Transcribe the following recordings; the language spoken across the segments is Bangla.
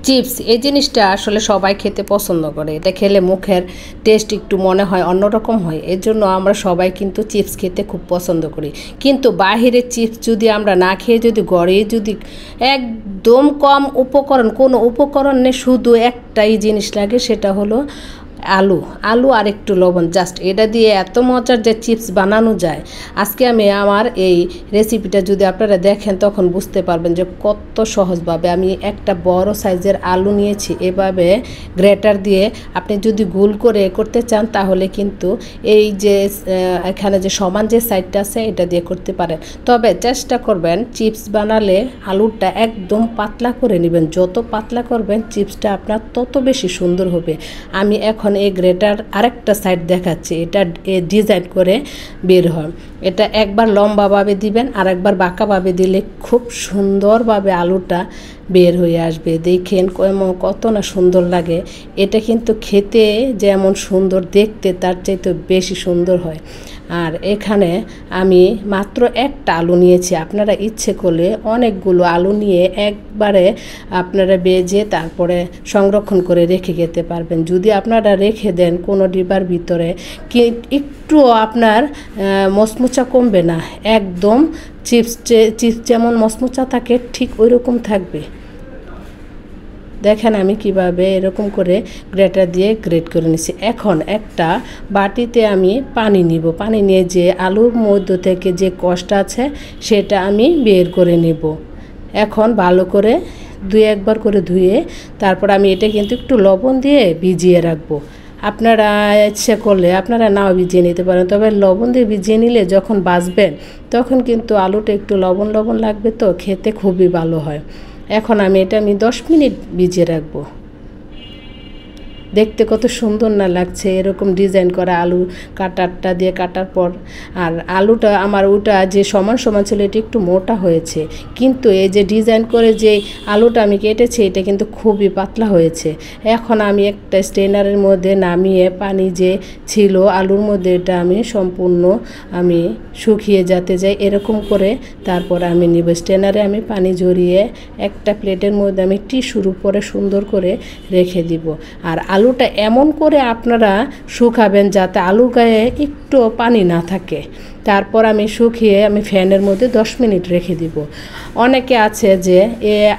চিপস এই জিনিসটা আসলে সবাই খেতে পছন্দ করে। এটা খেলে মুখের টেস্ট একটু মনে হয় অন্যরকম হয়, এর জন্য আমরা সবাই কিন্তু চিপস খেতে খুব পছন্দ করি। কিন্তু বাহিরের চিপস যদি আমরা না খেয়ে যদি ঘরে যদি একদম কম উপকরণ, কোনো উপকরণ নেই, শুধু একটাই জিনিস লাগে, সেটা হলো আলু আর একটু লবণ, জাস্ট এটা দিয়ে এত মজার যে চিপস বানানো যায়। আজকে আমি আমার এই রেসিপিটা যদি আপনারা দেখেন তখন বুঝতে পারবেন যে কত সহজভাবে আমি একটা বড় সাইজের আলু নিয়েছি। এভাবে গ্রেটার দিয়ে আপনি যদি গোল করে করতে চান তাহলে কিন্তু এই যে এখানে যে সমান যে সাইডটা আছে এটা দিয়ে করতে পারেন। তবে চেষ্টা করবেন চিপস বানালে আলুটা একদম পাতলা করে নেবেন। যত পাতলা করবেন চিপসটা আপনার তত বেশি সুন্দর হবে। আমি এখন এই গ্রেটার আরেকটা সাইড দেখাচ্ছি, এটা ডিজাইন করে বের হয়। এটা একবার লম্বাভাবে দিবেন আর একবার বাঁকাভাবে দিলে খুব সুন্দরভাবে আলুটা বের হয়ে আসবে। দেখেন কত না সুন্দর লাগে। এটা কিন্তু খেতে যেমন সুন্দর, দেখতে তার চাইতে বেশি সুন্দর হয়। আর এখানে আমি মাত্র একটা আলু নিয়েছি। আপনারা ইচ্ছে করলে অনেকগুলো আলু নিয়ে একবারে আপনারা বেজে তারপরে সংরক্ষণ করে রেখে যেতে পারবেন। যদি আপনারা রেখে দেন কোনো ডিবার ভিতরে, একটু আপনার মচমচা কমবে না, একদম চিপস যেমন মচমচা থাকে ঠিক ওই রকম থাকবে। দেখেন আমি কিভাবে এরকম করে গ্রেটার দিয়ে গ্রেট করে নিছি। এখন একটা বাটিতে আমি পানি নিব। পানি নিয়ে যে আলুর মধ্য থেকে যে কষটা আছে সেটা আমি বের করে নেব। এখন ভালো করে একবার করে ধুয়ে তারপর আমি এটা কিন্তু একটু লবণ দিয়ে ভিজিয়ে রাখবো। আপনারা ইচ্ছে করলে আপনারা নাও ভিজিয়ে নিতে পারেন, তবে লবণ দিয়ে ভিজিয়ে নিলে যখন ভাজবেন তখন কিন্তু আলুটা একটু লবণ লবণ লাগবে, তো খেতে খুবই ভালো হয়। এখন আমি 10 মিনিট ভিজিয়ে রাখবো। দেখতে কত সুন্দর না লাগছে এরকম ডিজাইন করা আলু কাটারটা দিয়ে কাটার পর। আর আলুটা আমার ওটা যে সমান সমান ছিল এটা একটু মোটা হয়েছে, কিন্তু এই যে ডিজাইন করে যে আলুটা আমি কেটেছি এটা কিন্তু খুবই পাতলা হয়েছে। এখন আমি একটা স্ট্রেনারের মধ্যে নামিয়ে পানি যে ছিল আলুর মধ্যে এটা আমি সম্পূর্ণ আমি শুকিয়ে যেতে যাই এরকম করে তারপর আমি নিব। স্ট্রেনারে আমি পানি ঝরিয়ে একটা প্লেটের মধ্যে আমি টিস্যুর উপরে সুন্দর করে রেখে দিব। আর আলুটা এমন করে আপনারা শুকাবেন যাতে আলুর গায়ে একটু পানি না থাকে। তারপর আমি শুকিয়ে আমি ফ্যানের মধ্যে 10 মিনিট রেখে দিব। অনেকে আছে যে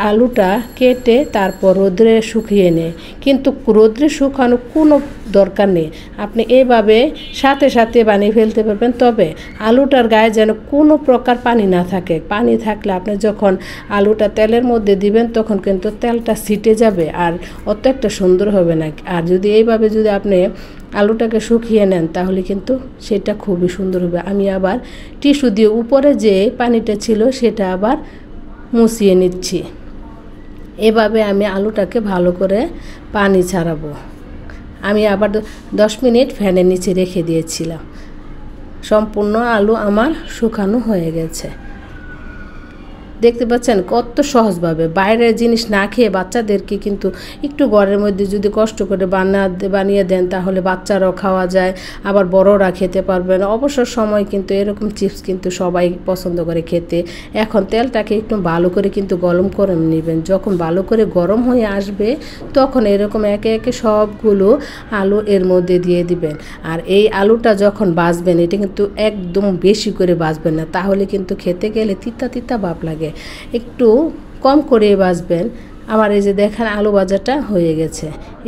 আলুটা কেটে তারপর রোদ্রে শুকিয়ে নেয়, কিন্তু রোদ্রে শুকানো কোনো দরকার নেই। আপনি এইভাবে সাথে সাথে বানিয়ে ফেলতে পারবেন, তবে আলুটার গায়ে যেন কোনো প্রকার পানি না থাকে। পানি থাকলে আপনি যখন আলুটা তেলের মধ্যে দিবেন তখন কিন্তু তেলটা ছিটে যাবে আর অত একটা সুন্দর হবে না। আর যদি এইভাবে যদি আপনি আলুটাকে শুকিয়ে নেন তাহলে কিন্তু সেটা খুবই সুন্দর হবে। আমি আবার টিস্যু দিয়ে উপরে যে পানিটা ছিল সেটা আবার মুছিয়ে নিচ্ছি। এভাবে আমি আলুটাকে ভালো করে পানি ছাড়াবো। আমি আবার 10 মিনিট ফ্যানের নিচে রেখে দিয়েছিলাম। সম্পূর্ণ আলু আমার শুকানো হয়ে গেছে। দেখতে পাচ্ছেন কত সহজভাবে। বাইরের জিনিস না খেয়ে বাচ্চাদেরকে কিন্তু একটু ঘরের মধ্যে যদি কষ্ট করে বানিয়ে দেন তাহলে বাচ্চারাও খাওয়া যায়, আবার বড়রা খেতে পারবেন। অবসর সময় কিন্তু এরকম চিপস কিন্তু সবাই পছন্দ করে খেতে। এখন তেলটাকে একটু ভালো করে কিন্তু গরম করে নেবেন। যখন ভালো করে গরম হয়ে আসবে তখন এরকম একে একে সবগুলো আলু এর মধ্যে দিয়ে দিবেন। আর এই আলুটা যখন ভাজবেন এটা কিন্তু একদম বেশি করে ভাজবেন না, তাহলে কিন্তু খেতে গেলে তিতা তিতা ভাব লাগে। একটু কম করে ভাজবেন। আমার এই যে দেখেন আলু ভাজাটা হয়ে গেছে।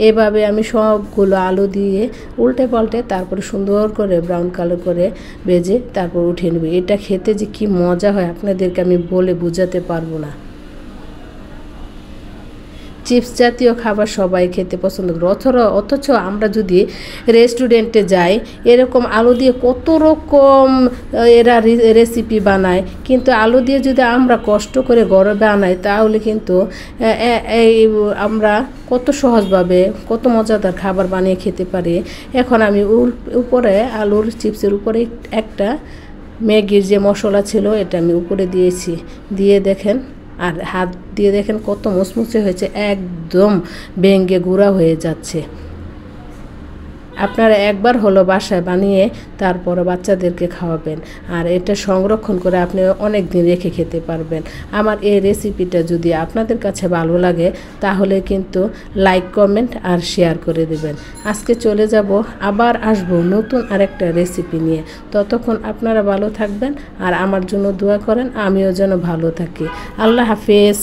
এভাবে আমি সবগুলো আলু দিয়ে উল্টে পাল্টে তারপরে সুন্দর করে ব্রাউন কালার করে ভেজে তারপর উঠিয়ে নেব। এটা খেতে যে কি মজা হয় আপনাদেরকে আমি বলে বোঝাতে পারবো না। চিপস জাতীয় খাবার সবাই খেতে পছন্দ করে, অথচ আমরা যদি রেস্টুরেন্টে যাই এরকম আলু দিয়ে কত রকম এরা রেসিপি বানায়, কিন্তু আলু দিয়ে যদি আমরা কষ্ট করে ঘরে বানাই তাহলে কিন্তু এই আমরা কত সহজভাবে কত মজাদার খাবার বানিয়ে খেতে পারি। এখন আমি উপরে আলুর চিপসের উপরে একটা ম্যাগির যে মশলা ছিল এটা আমি উপরে দিয়েছি, দিয়ে দেখেন আর হাত দিয়ে দেখেন কত মুচমুচে হয়েছে, একদম ভেঙে গুঁড়া হয়ে যাচ্ছে। আপনারা একবার হলো বাসায় বানিয়ে তারপরে বাচ্চাদেরকে খাওয়াবেন, আর এটা সংরক্ষণ করে আপনি অনেক দিন রেখে খেতে পারবেন। আমার এই রেসিপিটা যদি আপনাদের কাছে ভালো লাগে তাহলে কিন্তু লাইক, কমেন্ট আর শেয়ার করে দেবেন। আজকে চলে যাব, আবার আসবো নতুন আরেকটা রেসিপি নিয়ে। ততক্ষণ আপনারা ভালো থাকবেন আর আমার জন্য দোয়া করেন, আমিও যেন ভালো থাকি। আল্লাহ হাফেজ।